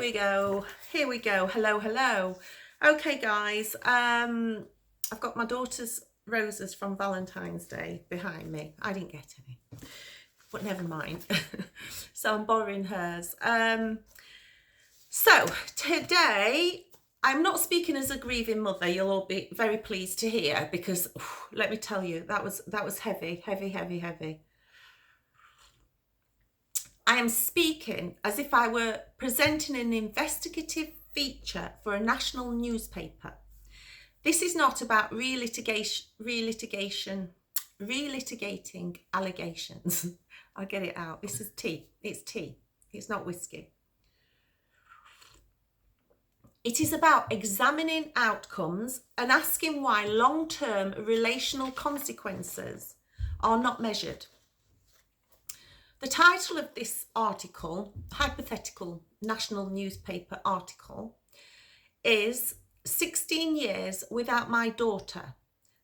we go. Here we go. Hello. Okay, guys. I've got my daughter's roses from Valentine's Day behind me. I didn't get any, but never mind. So I'm borrowing hers. So today I'm not speaking as a grieving mother. You'll all be very pleased to hear, because let me tell you, that was heavy. I am speaking as if I were presenting an investigative feature for a national newspaper. This is not about relitigating allegations. I'll get it out. This is tea. It's tea. It's not whiskey. It is about examining outcomes and asking why long-term relational consequences are not measured. The title of this article, hypothetical national newspaper article, is 16 Years Without My Daughter.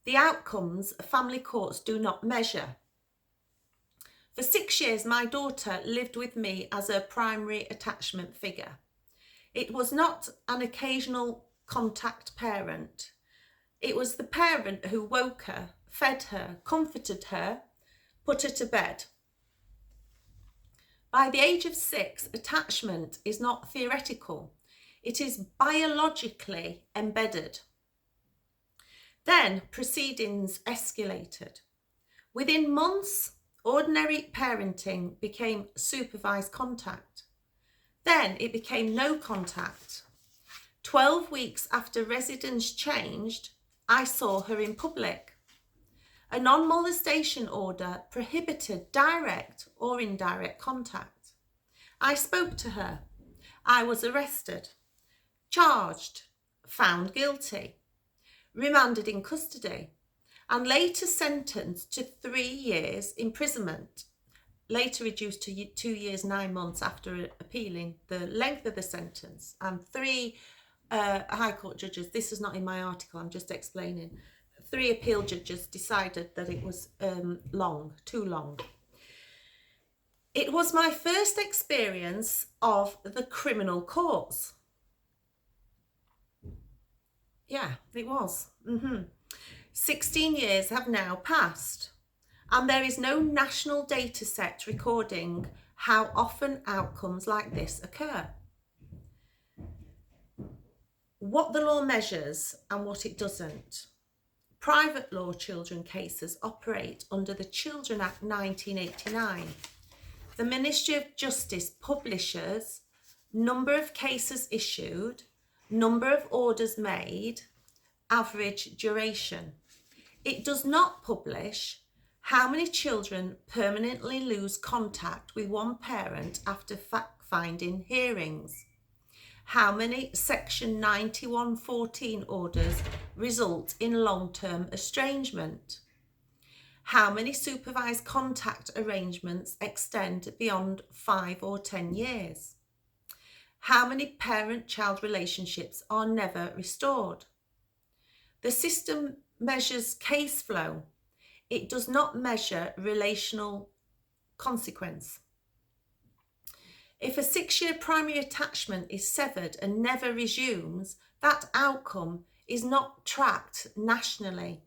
The outcomes family courts do not measure. For 6 years, my daughter lived with me as a primary attachment figure. It was not an occasional contact parent. It was the parent who woke her, fed her, comforted her, put her to bed. By the age of 6, attachment is not theoretical. It is biologically embedded. Then proceedings escalated. Within months, ordinary parenting became supervised contact. Then it became no contact. 12 weeks after residence changed, I saw her in public. A non-molestation order prohibited direct or indirect contact. I spoke to her. I was arrested, charged, found guilty, remanded in custody, and later sentenced to 3 years imprisonment, later reduced to 2 years 9 months after appealing the length of the sentence. And 3 High Court judges, this is not in my article, I'm just explaining, 3 appeal judges decided that it was too long. It was my first experience of the criminal courts. Yeah, it was. 16 years have now passed, and there is no national data set recording how often outcomes like this occur. What the law measures and what it doesn't. Private law children cases operate under the Children Act 1989. The Ministry of Justice publishes number of cases issued, number of orders made, average duration. It does not publish how many children permanently lose contact with one parent after fact-finding hearings. How many Section 9114 orders result in long-term estrangement? How many supervised contact arrangements extend beyond 5 or 10 years? How many parent-child relationships are never restored? The system measures case flow. It does not measure relational consequence. If a 6-year primary attachment is severed and never resumes, that outcome is not tracked nationally.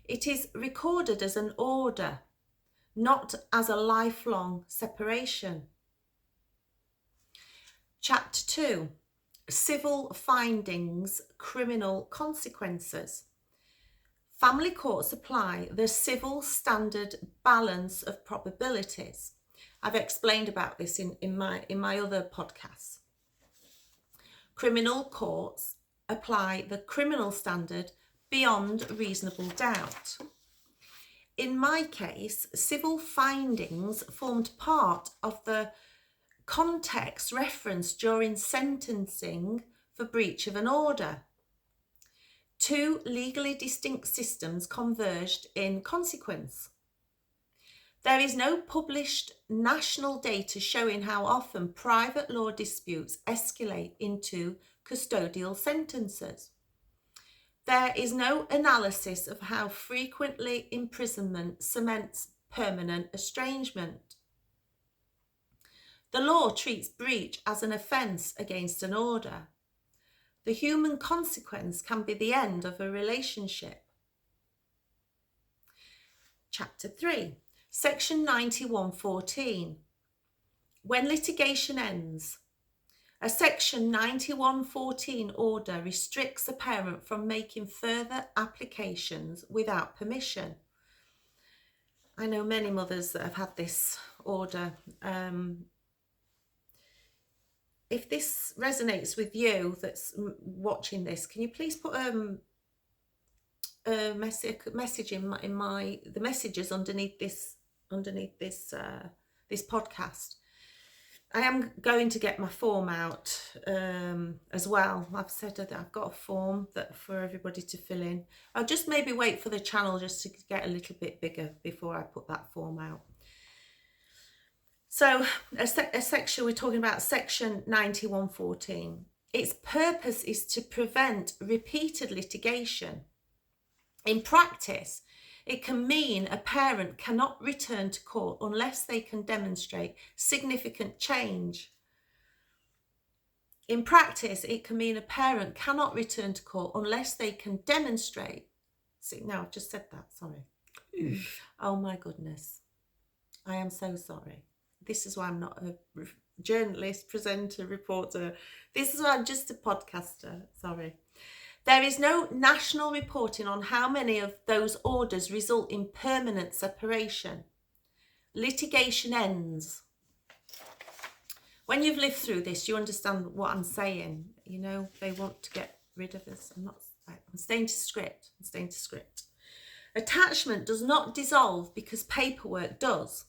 It is recorded as an order, not as a lifelong separation. Chapter 2, Civil Findings, Criminal Consequences. Family courts apply the civil standard balance of probabilities. I've explained about this in my other podcasts. Criminal courts apply the criminal standard beyond reasonable doubt. In my case, civil findings formed part of the context referenced during sentencing for breach of an order. 2 legally distinct systems converged in consequence. There is no published national data showing how often private law disputes escalate into custodial sentences. There is no analysis of how frequently imprisonment cements permanent estrangement. The law treats breach as an offence against an order. The human consequence can be the end of a relationship. Chapter 3, Section 91.14. When litigation ends, a Section 91.14 order restricts a parent from making further applications without permission. I know many mothers that have had this order. If this resonates with you that's watching this, can you please put a message in the messages underneath this podcast. I am going to get my form out as well. I've said that I've got a form for everybody to fill in. I'll just maybe wait for the channel just to get a little bit bigger before I put that form out. So a section, we're talking about Section 91.14. Its purpose is to prevent repeated litigation. In practice, it can mean a parent cannot return to court unless they can demonstrate significant change. In practice, it can mean a parent cannot return to court unless they can demonstrate. See, now I've just said that, sorry. Oh my goodness. I am so sorry. This is why I'm not a journalist, presenter, reporter. This is why I'm just a podcaster, sorry. There is no national reporting on how many of those orders result in permanent separation. Litigation ends. When you've lived through this, you understand what I'm saying. You know, they want to get rid of us. I'm staying to script. Attachment does not dissolve because paperwork does.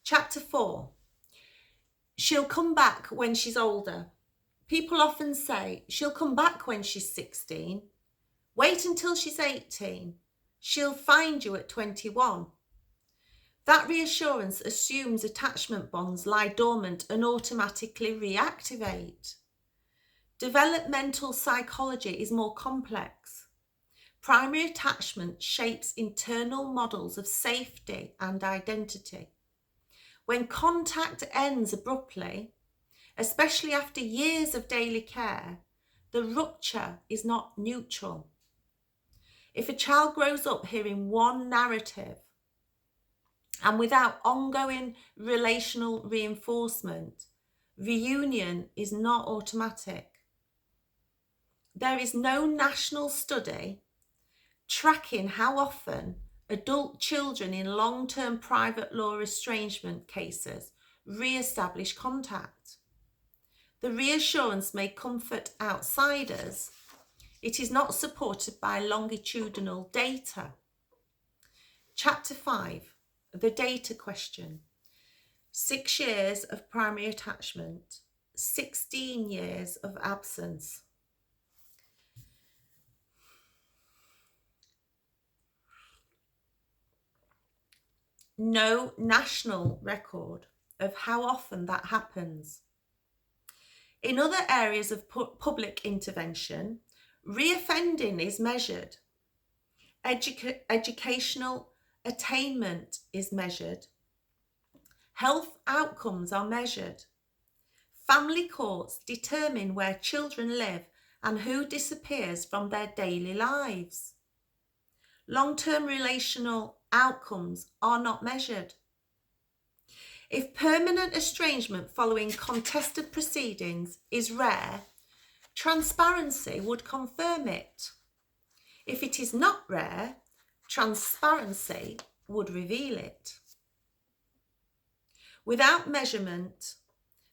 Chapter 4. She'll come back when she's older. People often say, she'll come back when she's 16. Wait until she's 18. She'll find you at 21. That reassurance assumes attachment bonds lie dormant and automatically reactivate. Developmental psychology is more complex. Primary attachment shapes internal models of safety and identity. When contact ends abruptly, especially after years of daily care, the rupture is not neutral. If a child grows up hearing one narrative and without ongoing relational reinforcement, reunion is not automatic. There is no national study tracking how often adult children in long-term private law estrangement cases re-establish contact. The reassurance may comfort outsiders. It is not supported by longitudinal data. Chapter 5, the data question. 6 years of primary attachment, 16 years of absence. No national record of how often that happens. In other areas of public intervention, reoffending is measured. Educational attainment is measured. Health outcomes are measured. Family courts determine where children live and who disappears from their daily lives. Long-term relational outcomes are not measured. If permanent estrangement following contested proceedings is rare, transparency would confirm it. If it is not rare, transparency would reveal it. Without measurement,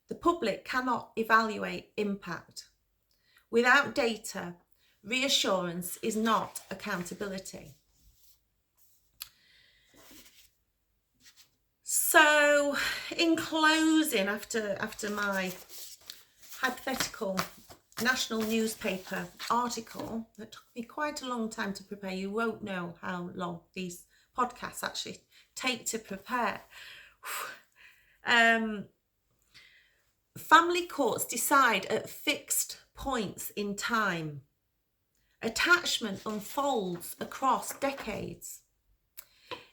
the public cannot evaluate impact. Without data, reassurance is not accountability. So, in closing, after my hypothetical national newspaper article that took me quite a long time to prepare, you won't know how long these podcasts actually take to prepare. Family courts decide at fixed points in time. Attachment unfolds across decades.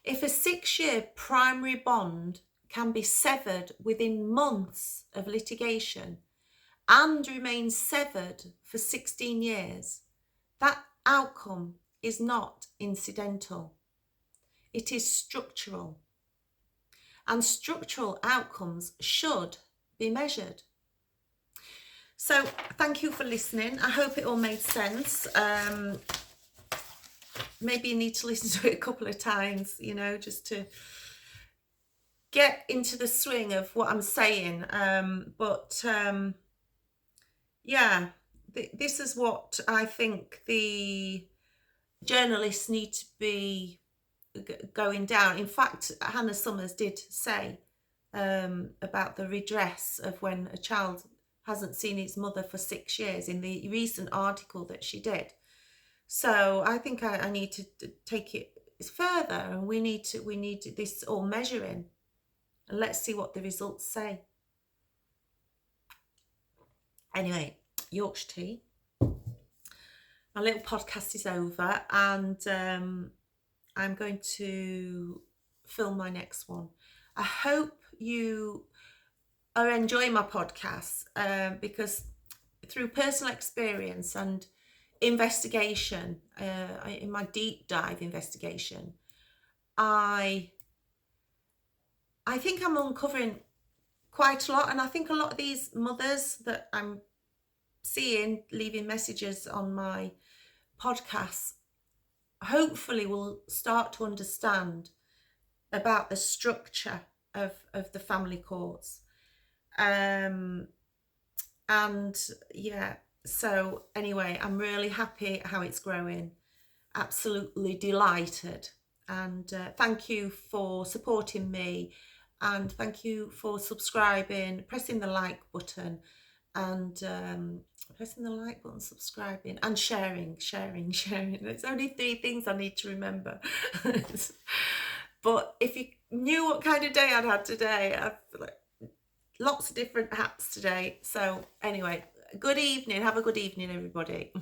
If a 6-year primary bond can be severed within months of litigation and remain severed for 16 years, that outcome is not incidental. It is structural. And structural outcomes should be measured. So thank you for listening. I hope it all made sense. Maybe you need to listen to it a couple of times, you know, just to get into the swing of what I'm saying. Yeah, this is what I think the journalists need to be going down. In fact, Hannah Summers did say about the redress of when a child hasn't seen his mother for 6 years in the recent article that she did. So I think I need to take it further, and we need this all measuring, and let's see what the results say. Anyway, Yorkshire tea. My little podcast is over, and I'm going to film my next one. I hope you are enjoying my podcasts, because through personal experience and investigation, in my deep dive investigation, I think I'm uncovering quite a lot, and I think a lot of these mothers that I'm seeing leaving messages on my podcasts hopefully will start to understand about the structure of the family courts. And yeah, so anyway, I'm really happy how it's growing, absolutely delighted, and thank you for supporting me, and thank you for subscribing, pressing the like button, and pressing the like button, subscribing, and sharing. It's only 3 things I need to remember. But if you knew what kind of day I'd had today, I've like lots of different hats today. So anyway, good evening. Have a good evening, everybody.